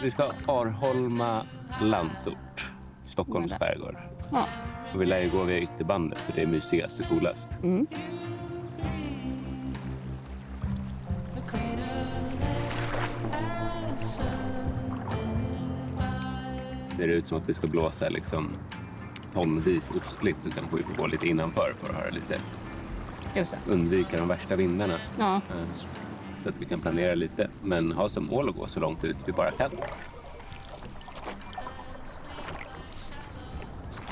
Vi ska Arholma Landsort, Stockholms skärgård. Ja. Och vi lär ju gå via ytterbandet för det är mysigast och coolast. Mm. Ser det ut som att det ska blåsa liksom tonvis ostligt så kanske vi får gå lite innanför för att höra lite. Just det. Undvika de värsta vindarna. Ja. Så att vi kan planera lite. Men ha som mål att gå så långt ut vi bara kan.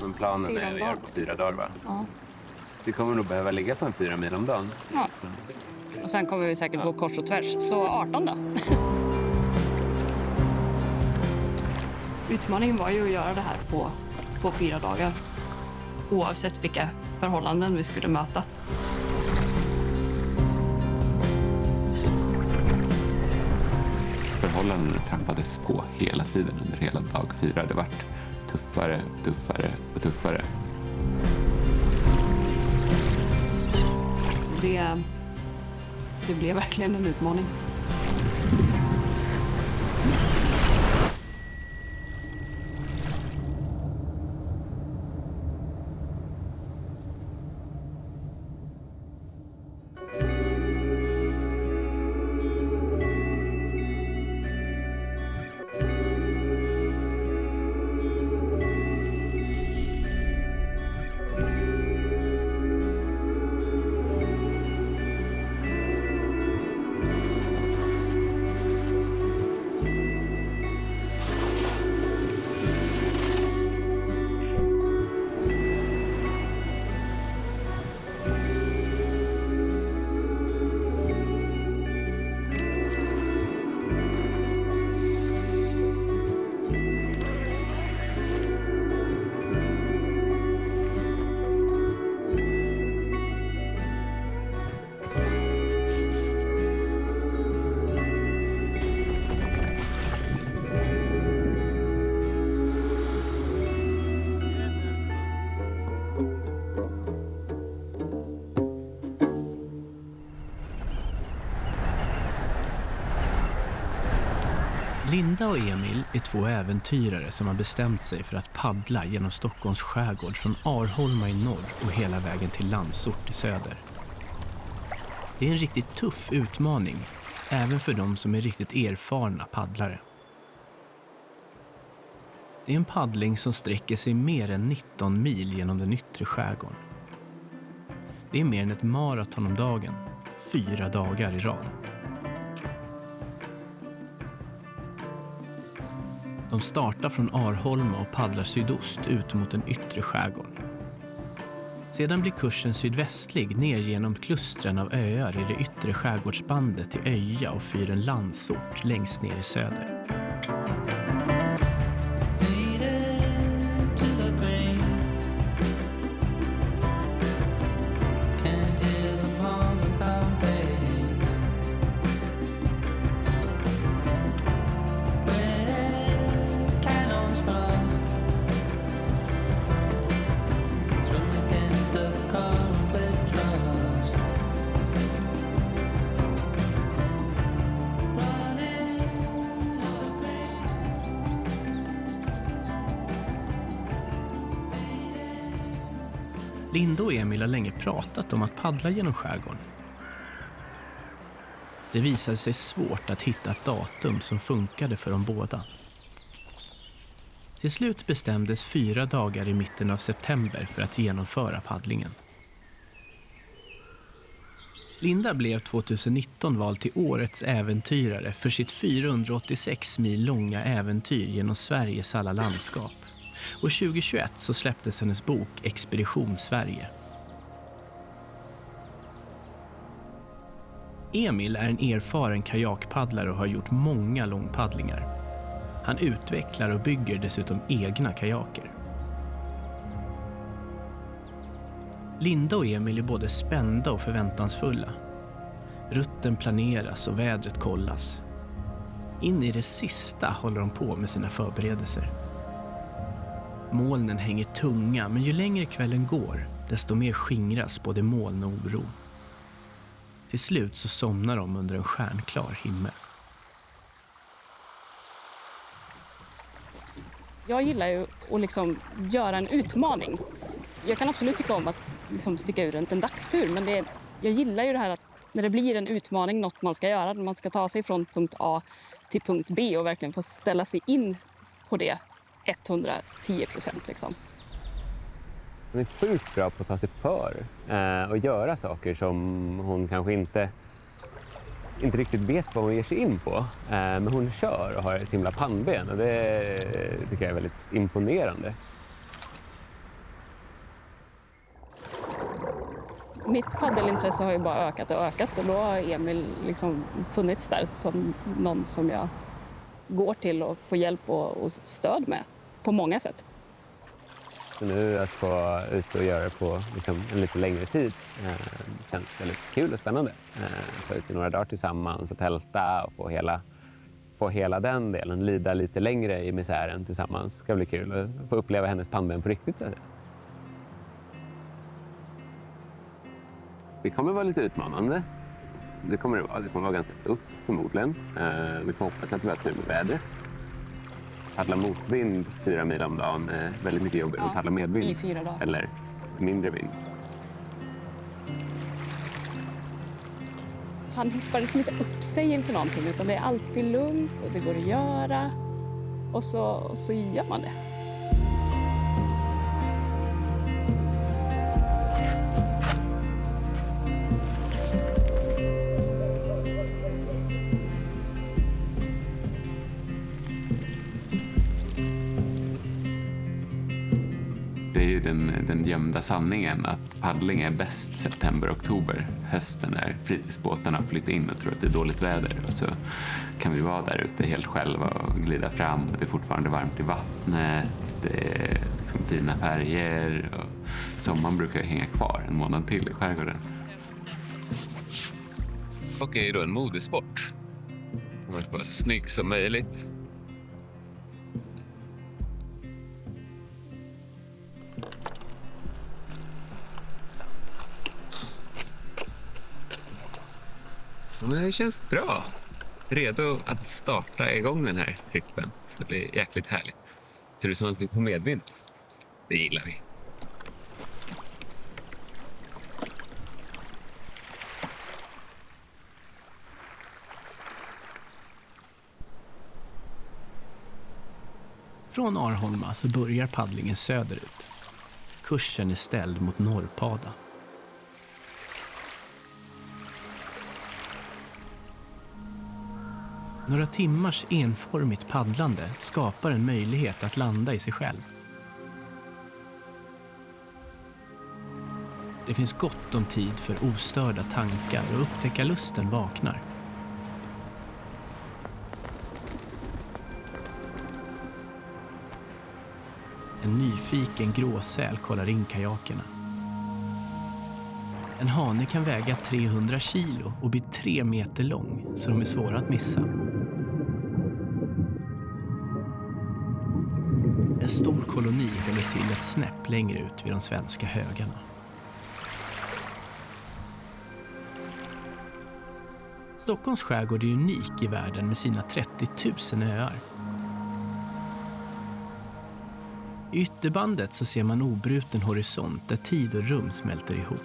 Men planen är att göra på 4 dagar, va? Ja. Vi kommer nog behöva ligga på en 4 mil om dagen. Ja. Och sen kommer vi säkert gå kors och tvärs. Så 18 då. Utmaningen var ju att göra det här på 4 dagar. Oavsett vilka förhållanden vi skulle möta. Förhållandena trappades på hela tiden under hela dag 4. Det vart tuffare, tuffare och tuffare. Det blev verkligen en utmaning. Linda och Emil är 2 äventyrare som har bestämt sig för att paddla genom Stockholms skärgård från Arholma i norr och hela vägen till Landsort i söder. Det är en riktigt tuff utmaning, även för de som är riktigt erfarna paddlare. Det är en paddling som sträcker sig mer än 19 mil genom den yttre skärgården. Det är mer än ett maraton om dagen, 4 dagar i rad. De startar från Arholma och paddlar sydost ut mot den yttre skärgården. Sedan blir kursen sydvästlig ner genom klustren av öar i det yttre skärgårdsbandet till Öja och fyren Landsort längst ner i söder. Linda och Emil har länge pratat om att paddla genom skärgården. Det visade sig svårt att hitta ett datum som funkade för dem båda. Till slut bestämdes 4 dagar i mitten av september för att genomföra paddlingen. Linda blev 2019 vald till årets äventyrare för sitt 486 mil långa äventyr genom Sveriges alla landskap. Och 2021 så släpptes hennes bok Expedition Sverige. Emil är en erfaren kajakpaddlare och har gjort många långpaddlingar. Han utvecklar och bygger dessutom egna kajaker. Linda och Emil är både spända och förväntansfulla. Rutten planeras och vädret kollas. In i det sista håller de på med sina förberedelser. Molnen hänger tunga, men ju längre kvällen går, desto mer skingras både moln och oro. Till slut så somnar de under en stjärnklar himmel. Jag gillar ju att liksom göra en utmaning. Jag kan absolut tycka om att liksom sticka ut runt en dagstur, men jag gillar ju det här att när det blir en utmaning, något man ska göra, man ska ta sig från punkt A till punkt B och verkligen få ställa sig in på det 110% liksom. Hon är sjukt bra på att ta sig för och göra saker som hon kanske inte riktigt vet vad hon ger sig in på. Men hon kör och har ett himla pannben och det tycker jag är väldigt imponerande. Mitt paddelintresse har ju bara ökat och ökat och då har Emil liksom funnits där som någon som jag går till och får hjälp och stöd med på många sätt. Så nu att få ut och göra det på liksom en lite längre tid känns väldigt kul och spännande. Få ut i några dagar tillsammans och tälta och få hela den delen, lida lite längre i misären tillsammans. Det ska bli kul att få uppleva hennes pannben på riktigt. Så att säga. Det kommer vara lite utmanande. Det kommer vara ganska tufft förmodligen. Vi får hoppas att vi har tur med vädret. Paddla motvind 4 mil om dagen är väldigt mycket jobbigare än paddla medvind. I 4 dagar. Eller mindre vind. Han hispar liksom inte upp sig inför någonting utan det är alltid lugnt och det går att göra. Och så gör man det. Det är ju den gömda sanningen att paddling är bäst september-oktober. Hösten när fritidsbåtarna flyttar in och tror att det är dåligt väder. Och så kan vi vara där ute helt själva och glida fram. Det är fortfarande varmt i vattnet, det är liksom fina färger. Och sommaren brukar hänga kvar en månad till i skärgården. Och är ju då en modesport. Man ska vara så snygg som möjligt. Men det känns bra. Redo att starta igång den här trippen. Det blir jäkligt härligt. Ser det ut som att vi får medvind? Det gillar vi. Från Arholma så börjar paddlingen söderut. Kursen är ställd mot Norrpada. Några timmars enformigt paddlande skapar en möjlighet att landa i sig själv. Det finns gott om tid för ostörda tankar och upptäckarlusten vaknar. En nyfiken gråsäl kollar in kajakerna. En hane kan väga 300 kilo och bli 3 meter lång, så de är svåra att missa. En stor koloni håller till ett snäpp längre ut vid de svenska högarna. Stockholms skärgård är unik i världen med sina 30 000 öar. I ytterbandet så ser man obruten horisont där tid och rum smälter ihop.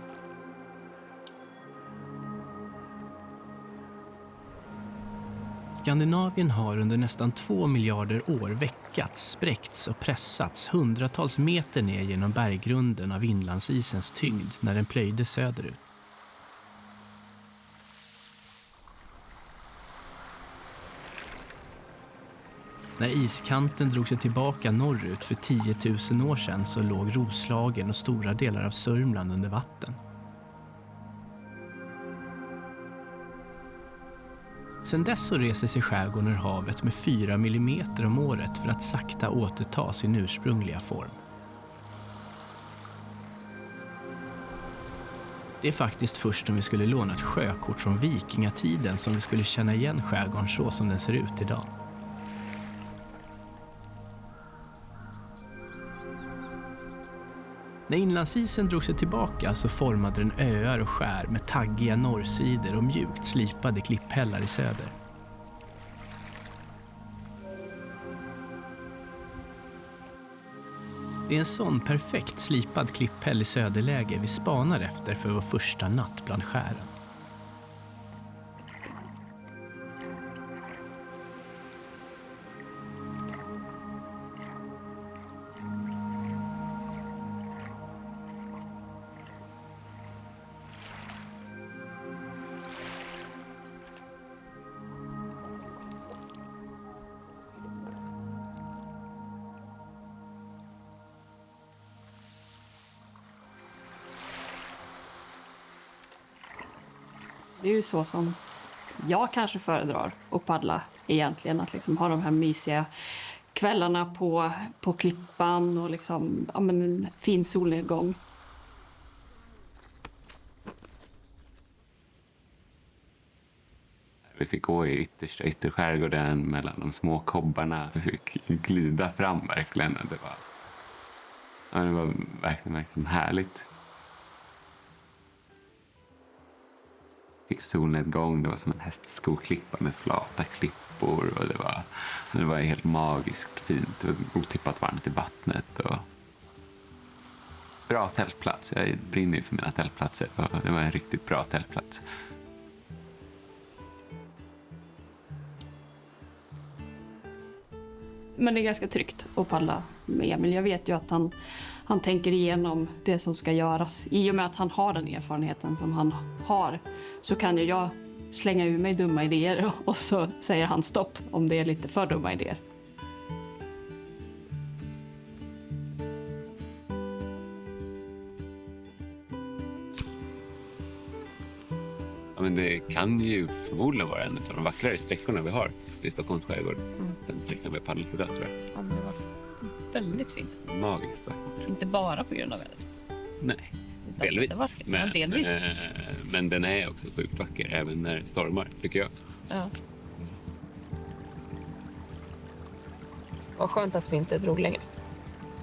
Skandinavien har under nästan 2 miljarder år väckats, spräckts och pressats hundratals meter ner genom berggrunden av inlandsisens tyngd när den plöjde söderut. När iskanten drog sig tillbaka norrut för 10 000 år sedan så låg Roslagen och stora delar av Sörmland under vatten. Sen dess så reser sig skärgården ur havet med 4 millimeter om året för att sakta återta sin ursprungliga form. Det är faktiskt först om vi skulle låna ett sjökort från vikingatiden som vi skulle känna igen skärgården så som den ser ut idag. När inlandsisen drog sig tillbaka så formade den öar och skär med taggiga norrsidor och mjukt slipade klipphällar i söder. Det är en sån perfekt slipad klipphäll i söderläge vi spanar efter för vår första natt bland skären. Det är ju så som jag kanske föredrar att paddla egentligen. Att liksom ha de här mysiga kvällarna på klippan och liksom, ja, men en fin solnedgång. Vi fick gå i ytterskärgården mellan de små kobbarna. Vi fick glida fram verkligen. Det var verkligen härligt. Fick solnedgång, det var som en hästskoklippa med flata klippor och det var helt magiskt fint och otippat varmt i vattnet och bra tältplats. Jag brinner ju för mina tältplatser och det var en riktigt bra tältplats. Men det är ganska tryggt att paddla med Emil. Jag vet ju att han tänker igenom det som ska göras. I och med att han har den erfarenheten som han har så kan ju jag slänga ur mig dumma idéer och så säger han stopp om det är lite för dumma idéer. Ja, men det kan ju förmodligen vara en av de vackrare sträckorna vi har i Stockholms skärgård. Den sträckan vi har paddlat på där, tror jag. Ja, det var väldigt fint. Magiskt vackert. Inte bara på grund av vädret. Nej, delvis. Men den är också sjukt vacker även när det stormar, tycker jag. Ja. Vad skönt att vi inte drog längre.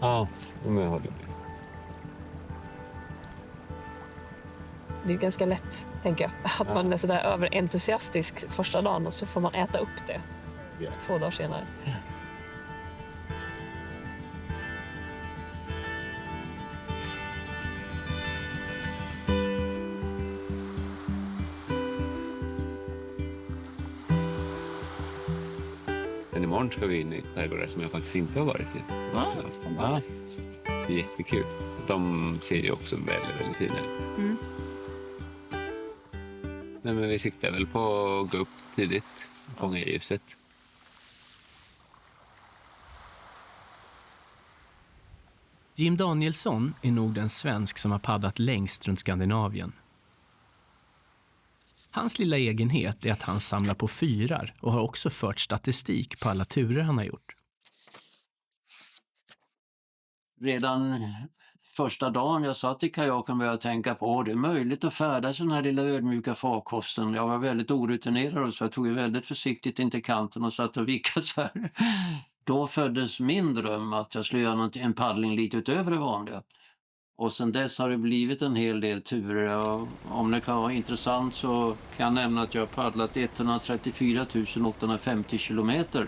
Ja, men jag håller med. Det är ganska lätt, tänker jag. Att man är sådär överentusiastisk första dagen och så får man äta upp det 2 dagar senare. Men imorgon ska vi in i skärgårdar som jag faktiskt inte har varit i. Ja, spännande. Det är jättekul. De ser ju också väldigt, väldigt fina ut. Mm. Nej, men vi siktar väl på att gå upp tidigt och fånga ljuset. Jim Danielsson är nog den svensk som har paddlat längst runt Skandinavien. Hans lilla egenhet är att han samlar på fyrar och har också fört statistik på alla turer han har gjort. Redan första dagen jag satt i kajaken började jag tänka på det är möjligt att färdas den här lilla ödmjuka farkosten. Jag var väldigt orutinerad och så jag tog ju väldigt försiktigt in till kanten och satt och vickade så här. Då föddes min dröm att jag skulle göra en paddling lite utöver det vanliga. Och sen dess har det blivit en hel del turer. Och om det kan vara intressant så kan jag nämna att jag har paddlat 134 850 kilometer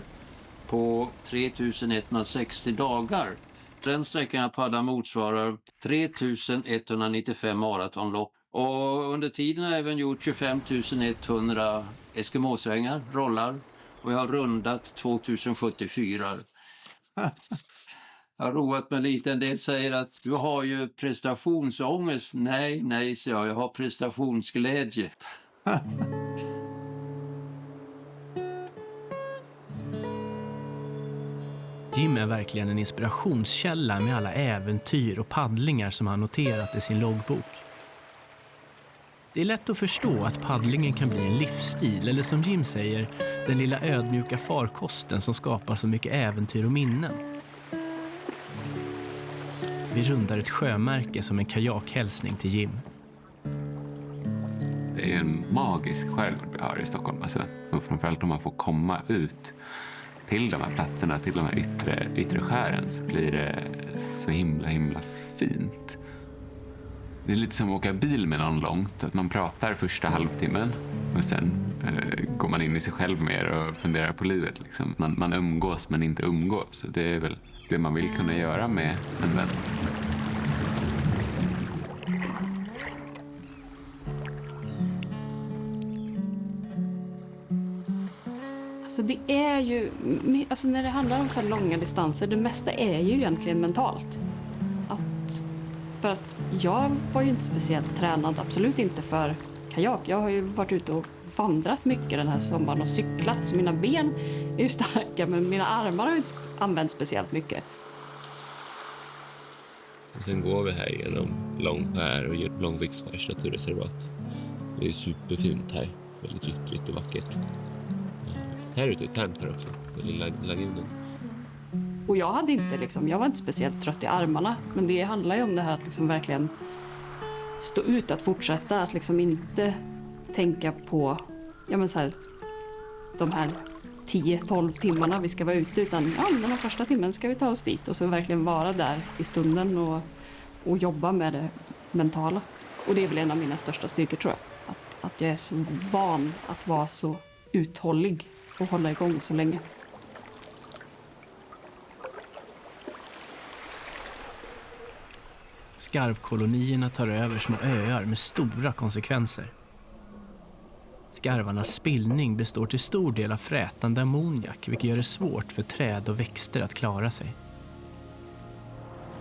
på 3160 dagar. Den sträckan jag paddlar motsvarar 3195 maratonlopp. Och under tiden har jag även gjort 25 100 eskimosvängar, rollar. Och jag har rundat 2074. Jag har roat mig lite. En del säger att du har ju prestationsångest. Nej, så jag har prestationsglädje. Jim är verkligen en inspirationskälla med alla äventyr och paddlingar som han noterat i sin loggbok. Det är lätt att förstå att paddlingen kan bli en livsstil eller som Jim säger, den lilla ödmjuka farkosten som skapar så mycket äventyr och minnen. Vi rundar ett sjömärke som en kajakhälsning till Jim. Det är en magisk skärgård vi har i Stockholm. Alltså, och framförallt om man får komma ut till de här platserna, till de här yttre skären så blir det så himla fint. Det är lite som att åka bil med någon långt. Att man pratar första halvtimmen och sen går man in i sig själv mer och funderar på livet. Liksom. Man umgås men inte umgås. Så det är väl det man vill kunna göra med en vän. Alltså det är ju, alltså när det handlar om så här långa distanser, det mesta är ju egentligen mentalt. För att jag var ju inte speciellt tränad, absolut inte för kajak. Jag har ju varit ute och vandrat mycket den här sommaren och cyklat, så mina ben är ju starka, men mina armar har ju inte använts speciellt mycket. Och sen går vi här genom Långskär och Långvikskärs naturreservat. Det är superfint här, väldigt ytligt och vackert. Här ute är Tantar också, den lilla lagunen. Och jag hade inte jag var inte speciellt trött i armarna, men det handlar ju om det här att verkligen stå ut, att fortsätta, att inte tänka på de här 10-12 timmarna vi ska vara ute, utan den första timmen ska vi ta oss dit och så verkligen vara där i stunden och jobba med det mentala. Och det är väl en av mina största styrkor, tror jag. Att jag är så van att vara så uthållig och hålla igång så länge. Skarvkolonierna tar över små öar med stora konsekvenser. Skarvarnas spillning består till stor del av frätande ammoniak, vilket gör det svårt för träd och växter att klara sig.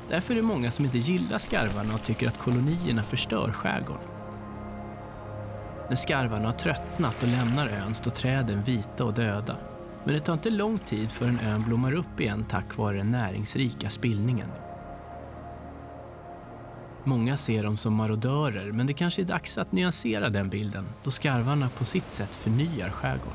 Därför är det många som inte gillar skarvarna och tycker att kolonierna förstör skärgården. När skarvarna har tröttnat och lämnar ön står träden vita och döda. Men det tar inte lång tid förrän ön blommar upp igen tack vare den näringsrika spillningen. Många ser dem som marodörer, men det kanske är dags att nyansera den bilden då skarvarna på sitt sätt förnyar skärgården.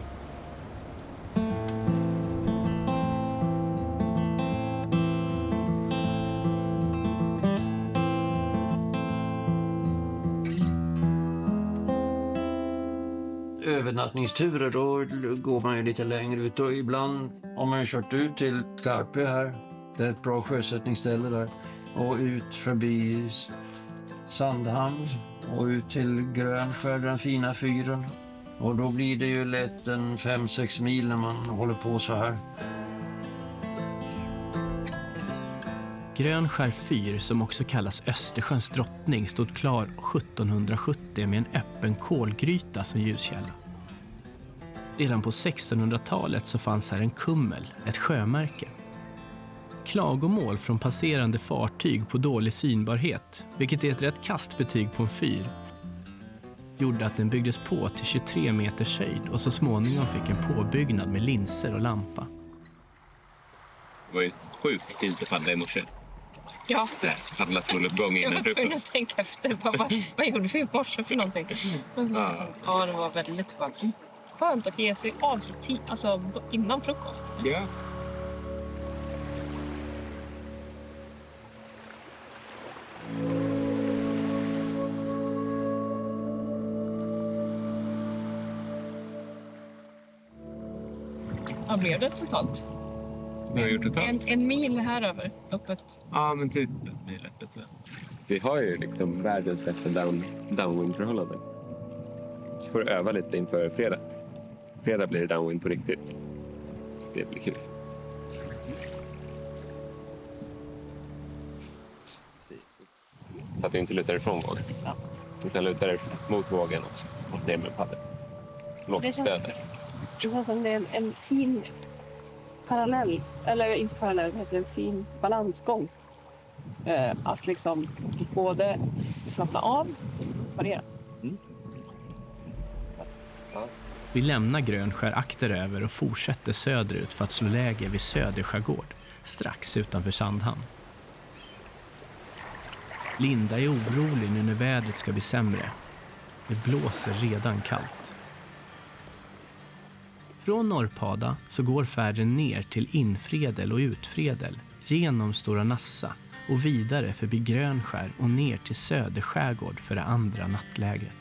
Övernattningsturer, då går man ju lite längre ut, och ibland om man kört ut till Skarpö här, det är ett bra sjösättningsställe där, och ut förbi Sandhamn och ut till Grönskär, den fina fyren, och då blir det ju lätt en 5-6 mil när man håller på så här. Grönskär fyr, som också kallas Östersjöns drottning, stod klar 1770 med en öppen kolgryta som ljuskälla. Redan på 1600-talet så fanns här en kummel, ett sjömärke. Klagomål från passerande fartyg på dålig synbarhet, vilket är ett rätt kastbetyg på en fyr, gjorde att den byggdes på till 23 meters höjd och så småningom fick en påbyggnad med linser och lampa. Det var ju sjukt fint att paddla i morse. Ja. Paddla soluppgång innan Jag var tvungen att tänka efter. Vad gjorde vi i morse för någonting? Ja, det var väldigt skönt. Skönt att ge sig av så innan frukost. Ja. Vad blev det totalt? Vad har vi gjort totalt? En mil här över, öppet. Ja, men typ det är öppet. Vi har ju världens bästa downwind-förhållanden. Så får du öva lite inför fredag. Fredag blir det downwind på riktigt. Det blir kul. Så att du inte lutar ifrån vågen. Ja. Utan lutar mot vågen också. Och ner med paddeln. Lågt stöder. Det känns som det är en fin parallell, eller inte parallell, det heter en fin balansgång. Att både slappna av och parera. Vi lämnar Grönskär akteröver och fortsätter söderut för att slå läge vid Söderskärgård, strax utanför Sandhamn. Linda är orolig nu när vädret ska bli sämre. Det blåser redan kallt. Från Norrpada så går färden ner till Infredel och Utfredel, genom Stora Nassa och vidare förbi Grönskär och ner till Söderskärgård för det andra nattlägret.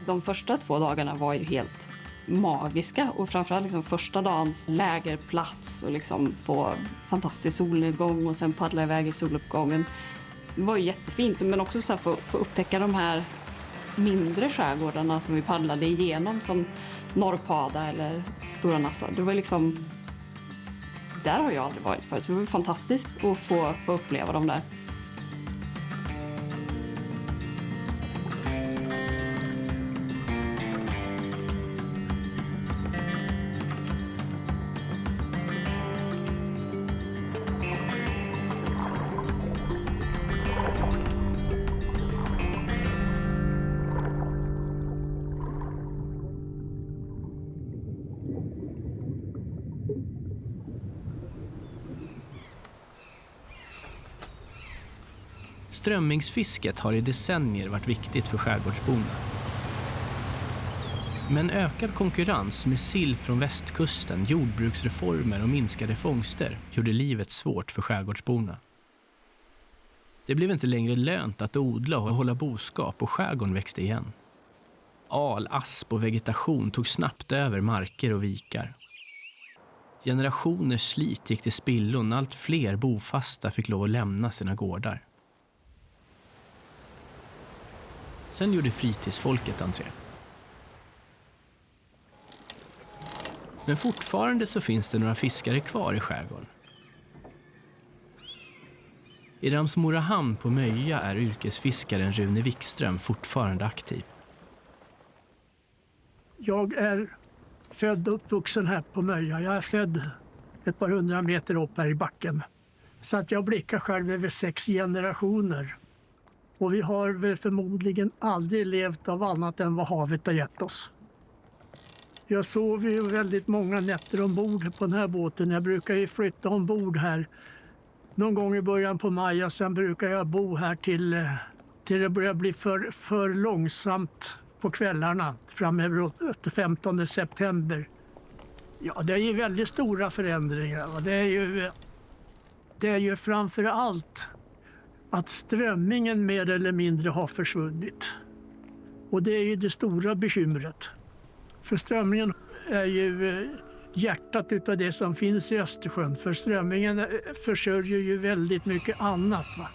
De första 2 dagarna var ju helt magiska, och framförallt första dagens lägerplats och få fantastisk solnedgång och sen paddla iväg i soluppgången. Det var ju jättefint, men också få upptäcka de här mindre skärgårdarna som vi paddlade igenom, som Norrpada eller Stora Nassa. Det var liksom... Där har jag aldrig varit förut, så det var fantastiskt att få uppleva dem där. Strömmingsfisket har i decennier varit viktigt för skärgårdsborna. Men ökad konkurrens med sill från västkusten, jordbruksreformer och minskade fångster gjorde livet svårt för skärgårdsborna. Det blev inte längre lönt att odla och hålla boskap och skärgården växte igen. Al, asp och vegetation tog snabbt över marker och vikar. Generationers slit gick till spillon, allt fler bofasta fick lov att lämna sina gårdar. Sen gjorde fritidsfolket entré. Men fortfarande så finns det några fiskare kvar i skärgården. I Ramsmorahamn på Möja är yrkesfiskaren Rune Wikström fortfarande aktiv. Jag är född och uppvuxen här på Möja. Jag är född ett par 100 meter upp här i backen. Så att jag blickar själv över 6 generationer. Och vi har väl förmodligen aldrig levt av annat än vad havet har gett oss. Jag sov ju väldigt många nätter ombord på den här båten. Jag brukar ju flytta ombord här någon gång i början på maj. Och sen brukar jag bo här till det börjar bli för långsamt på kvällarna. Framöver 15 september. Ja, det är ju väldigt stora förändringar. Och det är ju framför allt att strömmingen mer eller mindre har försvunnit. Och det är ju det stora bekymret. För strömmingen är ju hjärtat utav det som finns i Östersjön. För strömmingen försörjer ju väldigt mycket annat. Va?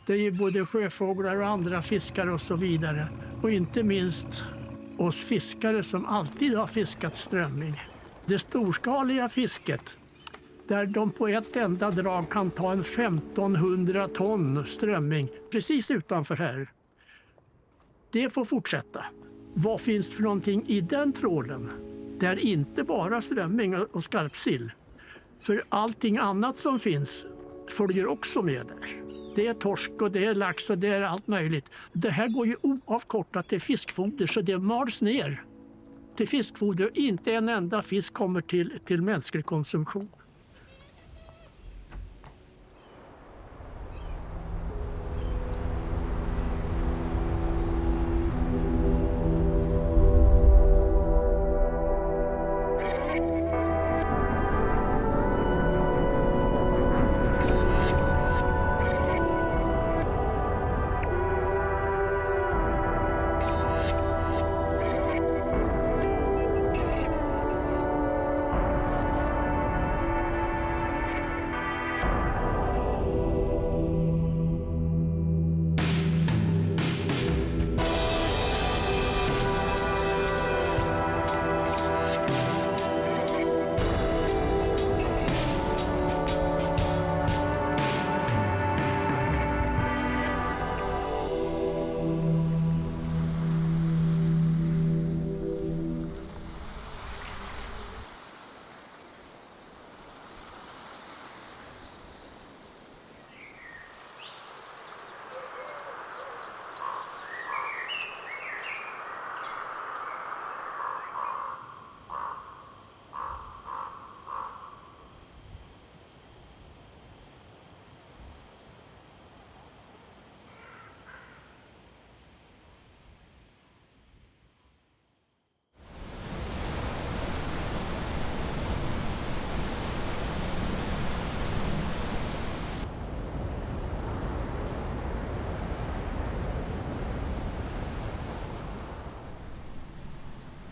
Det är ju både sjöfåglar och andra fiskare och så vidare. Och inte minst oss fiskare som alltid har fiskat strömming. Det storskaliga fisket, där de på ett enda drag kan ta en 1500 ton strömming precis utanför här. Det får fortsätta. Vad finns det för någonting i den trålen? Det är inte bara strömming och skarpsill. För allting annat som finns följer också med där. Det är torsk och det är lax och det är allt möjligt. Det här går ju oavkortat till fiskfoder, så det mals ner till fiskfoder. Inte en enda fisk kommer till mänsklig konsumtion.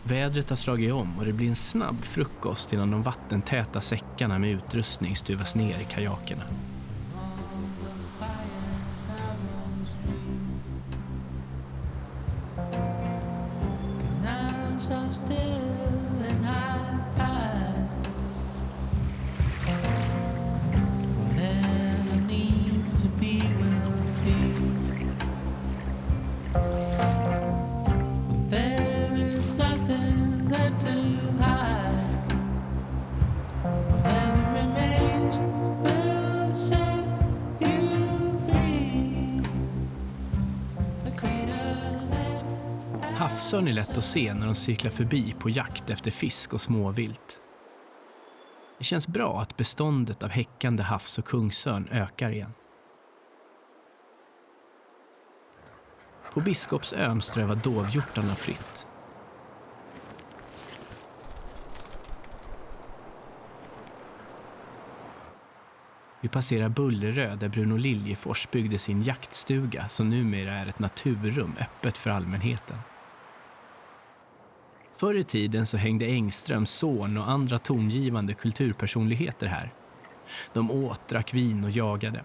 Vädret har slagit om och det blir en snabb frukost innan de vattentäta säckarna med utrustning stuvas ner i kajakerna. Kungsörn är lätt att se när de cirklar förbi på jakt efter fisk och småvilt. Det känns bra att beståndet av häckande havs- och kungsörn ökar igen. På Biskopsön strövar dovhjortarna fritt. Vi passerar Bullerö där Bruno Liljefors byggde sin jaktstuga som numera är ett naturrum öppet för allmänheten. Förr i tiden så hängde Engströms son och andra tongivande kulturpersonligheter här. De åt, drack vin och jagade.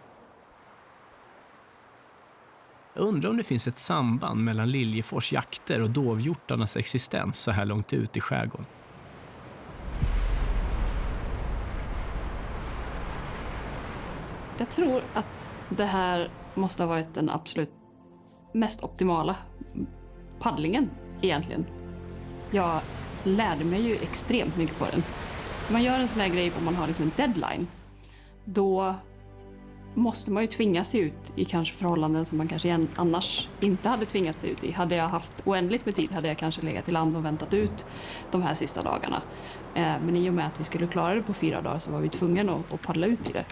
Jag undrar om det finns ett samband mellan Liljefors jakter och dovhjortarnas existens så här långt ut i skärgården. Jag tror att det här måste ha varit den absolut mest optimala paddlingen egentligen. Jag lärde mig ju extremt mycket på den. När man gör en sån här grej och man har liksom en deadline, då måste man ju tvinga sig ut i kanske förhållanden som man kanske annars inte hade tvingat sig ut i. Hade jag haft oändligt med tid hade jag kanske legat i land och väntat ut de här sista dagarna. Men i och med att vi skulle klara det på 4 dagar så var vi tvungna att paddla ut i det.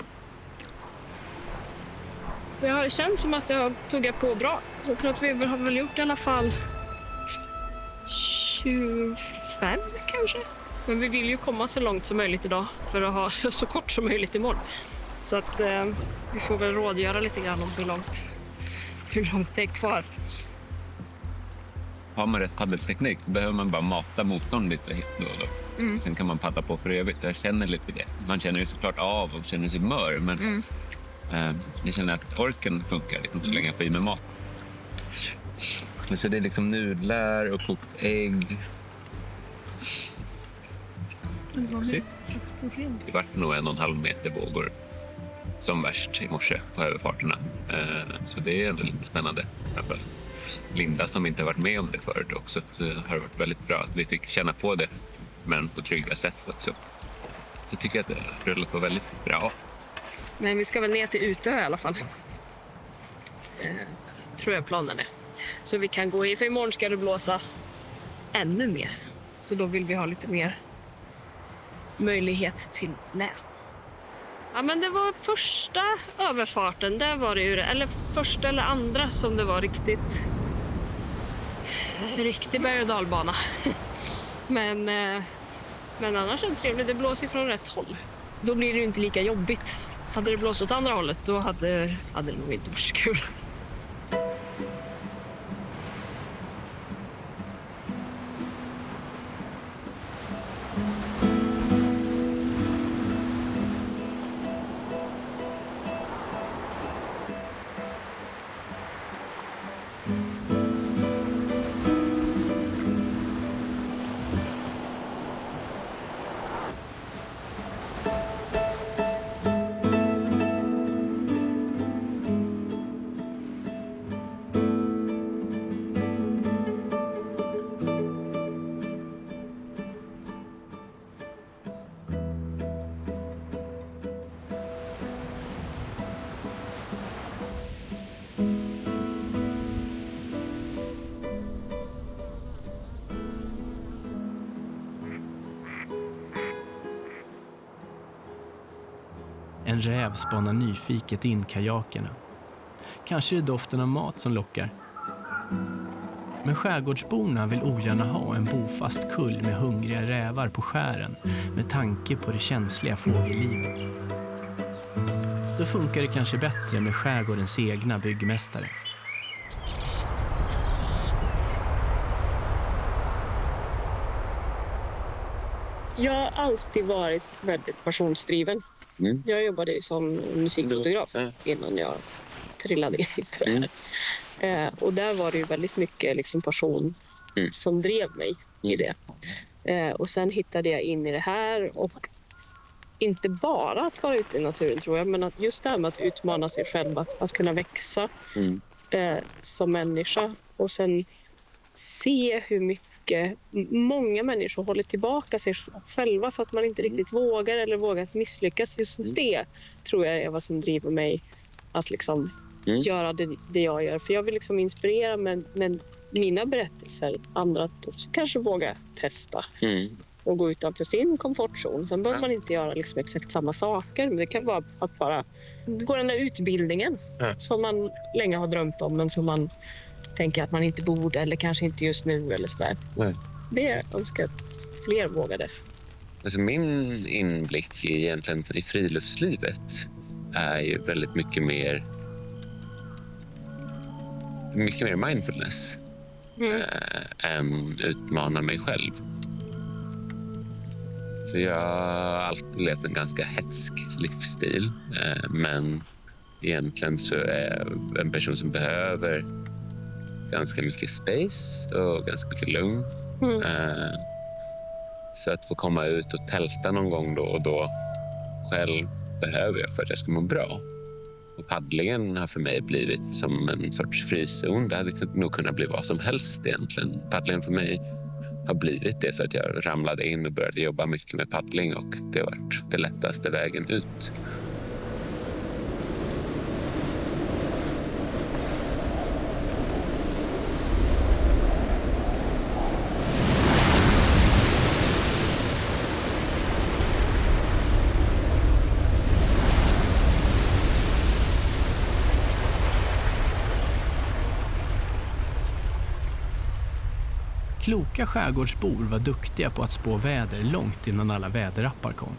Det har känts som att jag tog på bra. Så jag tror att vi har väl gjort i alla fall 25 kanske. Men vi vill ju komma så långt som möjligt idag för att ha så kort som möjligt imorgon. Så att vi får väl rådgöra lite grann om hur långt det är kvar. Har man rätt paddelteknik behöver man bara mata motorn lite då och då. Sen kan man paddla på för evigt. Jag känner lite det. Man känner ju såklart av och känner sig mör, men jag känner att orken funkar liksom, så länge jag får i med mat. Så det är liksom nudlar och kokt ägg. Det var nog 1,5 meter vågor som värst i morse på överfarterna. Så det är ändå lite spännande. Linda som inte har varit med om det förut också. Så det har varit väldigt bra att vi fick känna på det, men på trygga sätt också. Så tycker jag att det rullar på väldigt bra. Men vi ska väl ner till Utö i alla fall. Tror jag planen är. Så vi kan gå i, för imorgon ska det blåsa ännu mer. Så då vill vi ha lite mer möjlighet till lä. Ja, men det var första överfarten, där var det ju, eller första eller andra som det var riktig berg- och dalbana. Men annars är det trevligt, det blåser från rätt håll. Då blir det ju inte lika jobbigt. Hade det blåst åt andra hållet, då hade det nog inte varit så kul. En räv spanar nyfiket in kajakerna. Kanske är det doften av mat som lockar. Men skärgårdsborna vill ogärna ha en bofast kull med hungriga rävar på skären med tanke på det känsliga fågellivet. Då funkar det kanske bättre med skärgårdens egna byggmästare. Jag har alltid varit väldigt passionsdriven. Jag jobbade ju som musikfotograf innan jag trillade in på det här. Och där var det ju väldigt mycket liksom passion som drev mig i det. Och sen hittade jag in i det här, och inte bara att vara ute i naturen tror jag, men att just det här med att utmana sig själv, att kunna växa som människa, och sen se hur mycket många människor håller tillbaka sig själva för att man inte riktigt vågar eller vågar misslyckas. Just det tror jag är vad som driver mig att liksom göra det jag gör. För jag vill liksom inspirera, men mina berättelser andra att också kanske våga testa Mm. och gå utanför sin komfortzon. Sen behöver man inte göra liksom exakt samma saker. Men det kan vara att bara gå den där utbildningen som man länge har drömt om men som man tänker att man inte borde eller kanske inte just nu eller sådär. Nej. Det önskar jag att fler vågade. Alltså min inblick egentligen i friluftslivet är ju väldigt mycket mer mindfulness än utmana mig själv. För jag har alltid levt en ganska hetsk livsstil. Men egentligen så är jag en person som behöver ganska mycket space och ganska mycket lugn. Så att få komma ut och tälta någon gång då och då själv behöver jag för att jag ska må bra. Och paddlingen har för mig blivit som en sorts frizon. Det hade nog kunnat bli vad som helst egentligen. Paddlingen för mig har blivit det för att jag ramlade in och började jobba mycket med paddling och det har varit det lättaste vägen ut. Kloka skärgårdsbor var duktiga på att spå väder långt innan alla väderappar kom.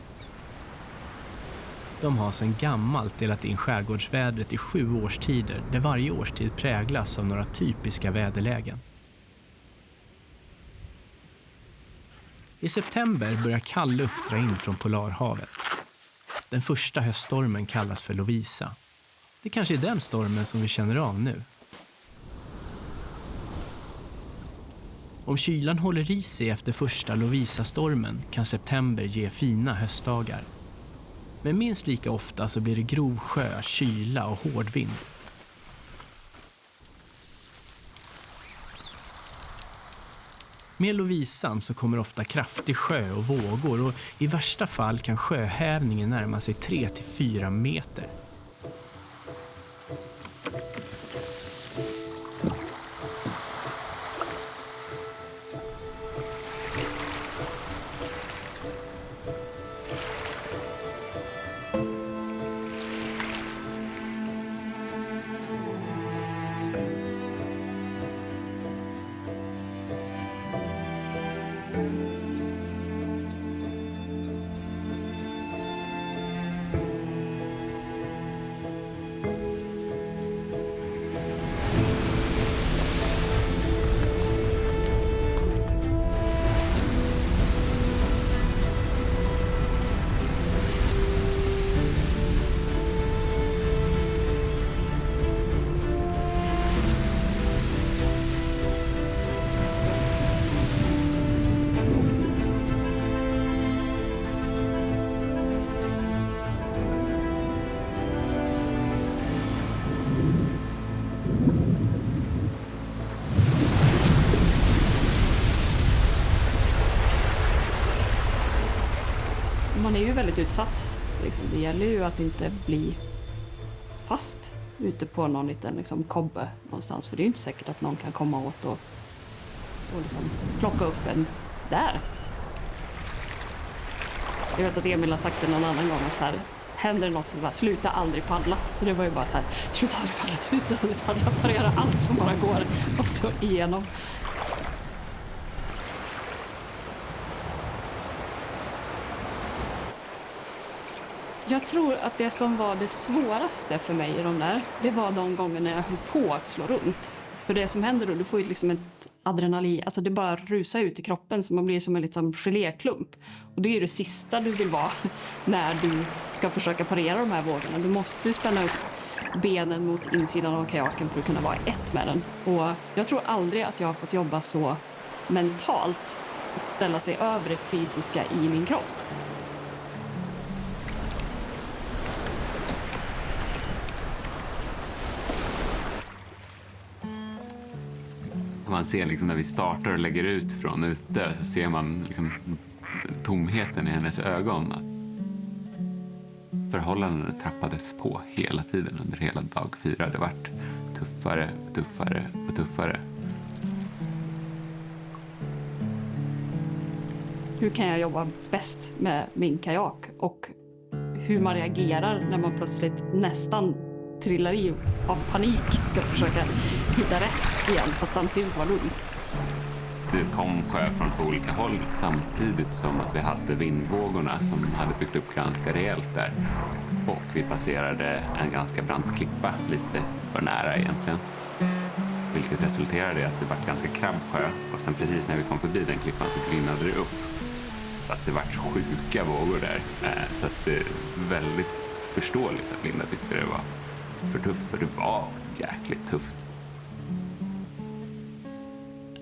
De har sedan gammalt delat in skärgårdsvädret i 7 årstider där varje årstid präglas av några typiska väderlägen. I september börjar kall luft dra in från Polarhavet. Den första höststormen kallas för Lovisa. Det kanske är den stormen som vi känner av nu. Om kylan håller i sig efter första Lovisa-stormen kan september ge fina höstdagar. Men minst lika ofta så blir det grov sjö, kyla och hård vind. Med Lovisan så kommer ofta kraftig sjö och vågor och i värsta fall kan sjöhävningen närma sig 3-4 meter. Man är ju väldigt utsatt. Det gäller ju att inte bli fast ute på någon liten kobbe någonstans. För det är ju inte säkert att någon kan komma åt och plocka upp en där. Jag vet att Emil har sagt det någon annan gång att så här, händer det något så bara sluta aldrig paddla. Så det var ju bara så här, sluta aldrig paddla, parera allt som bara går och så igenom. Jag tror att det som var det svåraste för mig i de där, det var de gångerna jag höll på att slå runt. För det som händer då, du får ju ett adrenalin, alltså det bara rusar ut i kroppen så man blir som en liten geléklump. Och det är ju det sista du vill vara när du ska försöka parera de här vågorna. Du måste ju spänna upp benen mot insidan av kajaken för att kunna vara ett med den. Och jag tror aldrig att jag har fått jobba så mentalt, att ställa sig över det fysiska i min kropp. Man ser när vi startar och lägger ut från ute så ser man tomheten i hennes ögon. Förhållandena trappades på hela tiden under hela dag 4. Det vart tuffare och tuffare och tuffare. hur kan jag jobba bäst med min kajak och hur man reagerar när man plötsligt nästan trillar i av panik ska försöka hitta rätt igen fast samtidigt var lugn. Det kom sjö från 2 olika håll samtidigt som att vi hade vindvågorna som hade byggt upp ganska rejält där. Och vi passerade en ganska brant klippa lite för nära egentligen. Vilket resulterade i att det var ganska krabb sjö. Och sen precis när vi kom förbi den klippan så grinade det upp. Så att det var sjuka vågor där. Så att det är väldigt förståeligt att Linda tyckte det var för tufft. För det var jäkligt tufft.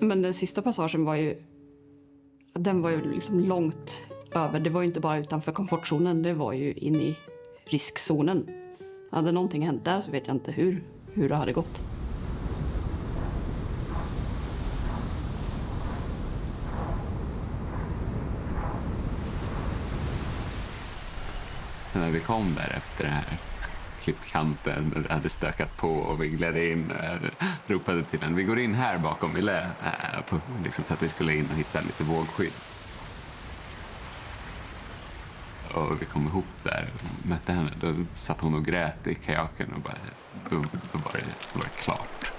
Men den sista passagen var ju... Den var ju liksom långt över. Det var ju inte bara utanför komfortzonen. Det var ju in i riskzonen. Hade någonting hänt där så vet jag inte hur det hade gått. Så när vi kom där efter det här klippkanten hade stökat på och vi gled in och ropade till den. Vi går in här bakom Ville liksom, så att vi skulle in och hitta lite vågskydd. Och vi kom ihop där och mötte henne. Då satt hon och grät i kajaken och bara, då var det klart.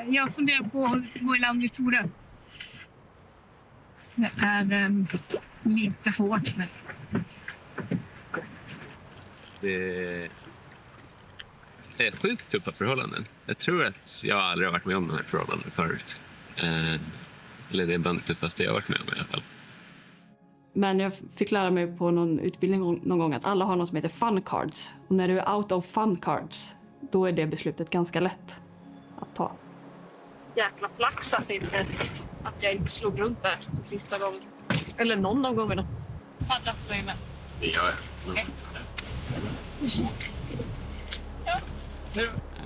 Jag funderar på att gå i land vid Torö. Det är lite hårt. Men... Det är sjukt tuffa förhållanden. Jag tror att jag aldrig har varit med om de här förhållandena förut. Eller det är bland det tuffaste jag har varit med om i alla fall. Men jag fick lära mig på någon utbildning någon gång att alla har något som heter fun cards. Och när du är out of fun cards, då är det beslutet ganska lätt att ta. Jäkla flax att jag inte slog runt där den sista gången. Eller någon av gångerna. Paddla på dig med. Det gör jag.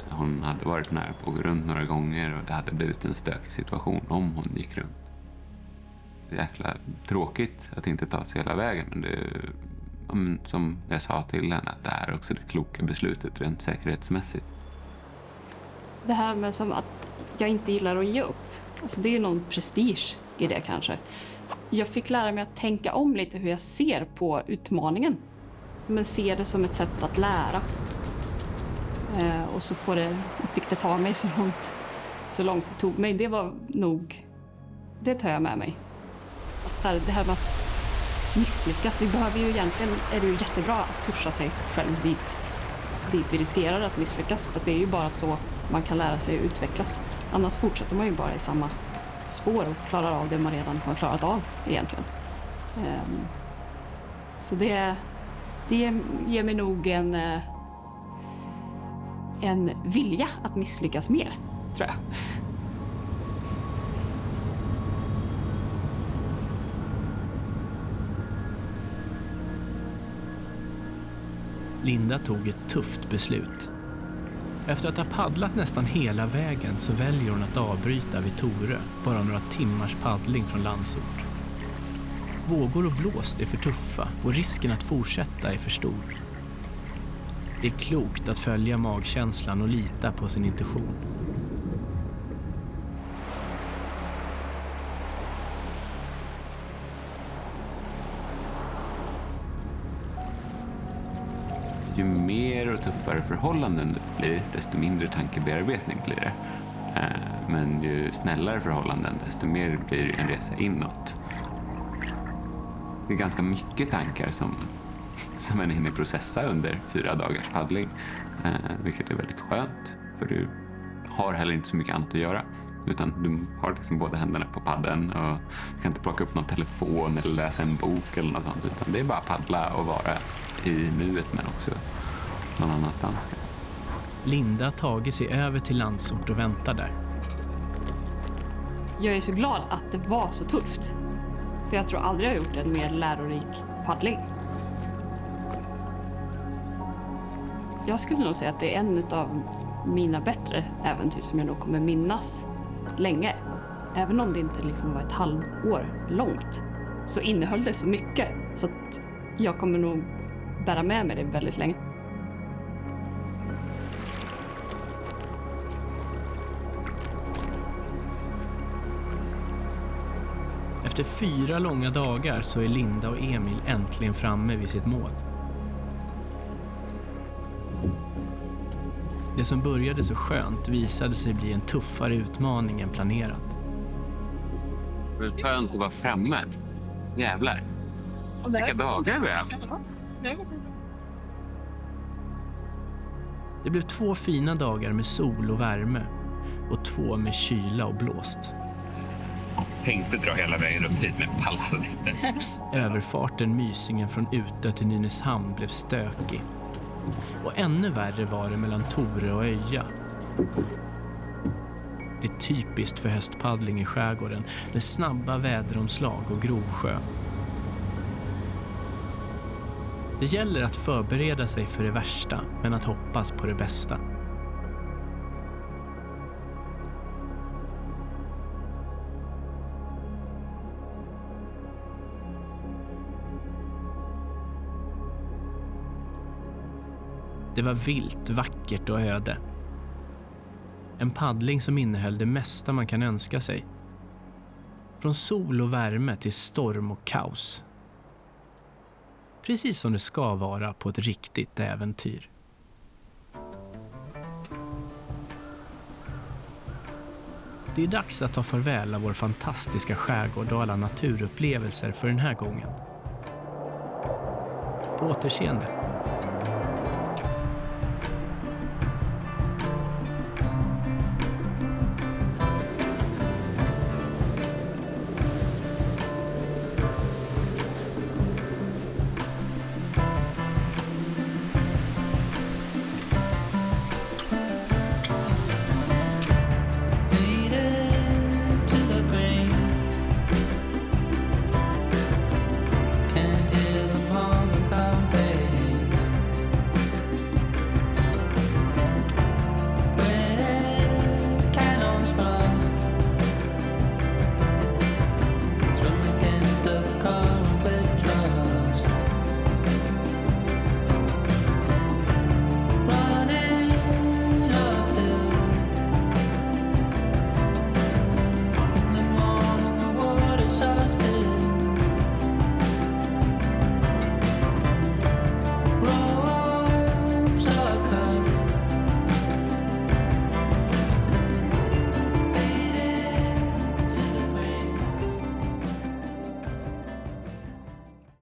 Hon hade varit nära på att gå runt några gånger och det hade blivit en stökig situation om hon gick runt. Det är jäkla tråkigt att inte ta sig hela vägen, men det, som jag sa till henne, att det är också det kloka beslutet rent säkerhetsmässigt. Det här med som att jag inte gillar att ge upp, alltså det är någon prestige i det kanske. Jag fick lära mig att tänka om lite hur jag ser på utmaningen. Men se det som ett sätt att lära. Och så fick det ta mig så långt det tog mig. Det var nog, det tar jag med mig. Att så här, det här med att misslyckas, vi behöver ju egentligen, är det ju jättebra att pusha sig själv dit vi riskerar att misslyckas. För det är ju bara så man kan lära sig att utvecklas. Annars fortsätter man ju bara i samma spår och klarar av det man redan har klarat av egentligen. Så det ger mig nog en vilja att misslyckas mer, tror jag. Linda tog ett tufft beslut. Efter att ha paddlat nästan hela vägen så väljer hon att avbryta vid Torö, bara några timmars paddling från Landsort. Vågor och blåst är för tuffa och risken att fortsätta är för stor. Det är klokt att följa magkänslan och lita på sin intuition. Ju mer och tuffare förhållanden det blir, desto mindre tankebearbetning blir det. Men ju snällare förhållanden, desto mer blir en resa inåt. Det är ganska mycket tankar som man hinner processa under 4 dagars paddling. Vilket är väldigt skönt, för du har heller inte så mycket annat att göra. Utan du har liksom båda händerna på paddeln och du kan inte plocka upp någon telefon eller läsa en bok eller något sånt. Utan det är bara att paddla och vara i nuet, men också någon annanstans. Linda har tagit sig över till Landsort och väntar där. Jag är så glad att det var så tufft. För jag tror aldrig jag har gjort en mer lärorik paddling. Jag skulle nog säga att det är en av mina bättre äventyr som jag nog kommer minnas länge. Även om det inte liksom var ett halvår långt så innehöll det så mycket så att jag kommer nog bära med mig det väldigt länge. Efter 4 långa dagar så är Linda och Emil äntligen framme vid sitt mål. Det som började så skönt visade sig bli en tuffare utmaning än planerat. Det är skönt att vara framme. Jävlar. Vilka dagar vi har haft. Det blev 2 fina dagar med sol och värme och 2 med kyla och blåst. Tänkte dra hela vägen upp hit med palsen lite. Överfarten Mysingen från Utö till Nynäshamn blev stökig. Och ännu värre var det mellan Tore och Öja. Det är typiskt för höstpaddling i skärgården med snabba väderomslag och grovsjö. Det gäller att förbereda sig för det värsta men att hoppas på det bästa. Det var vilt, vackert och öde. En paddling som innehöll det mesta man kan önska sig. Från sol och värme till storm och kaos. Precis som det ska vara på ett riktigt äventyr. Det är dags att ta farväl av vår fantastiska skärgård och alla naturupplevelser för den här gången. På återseende.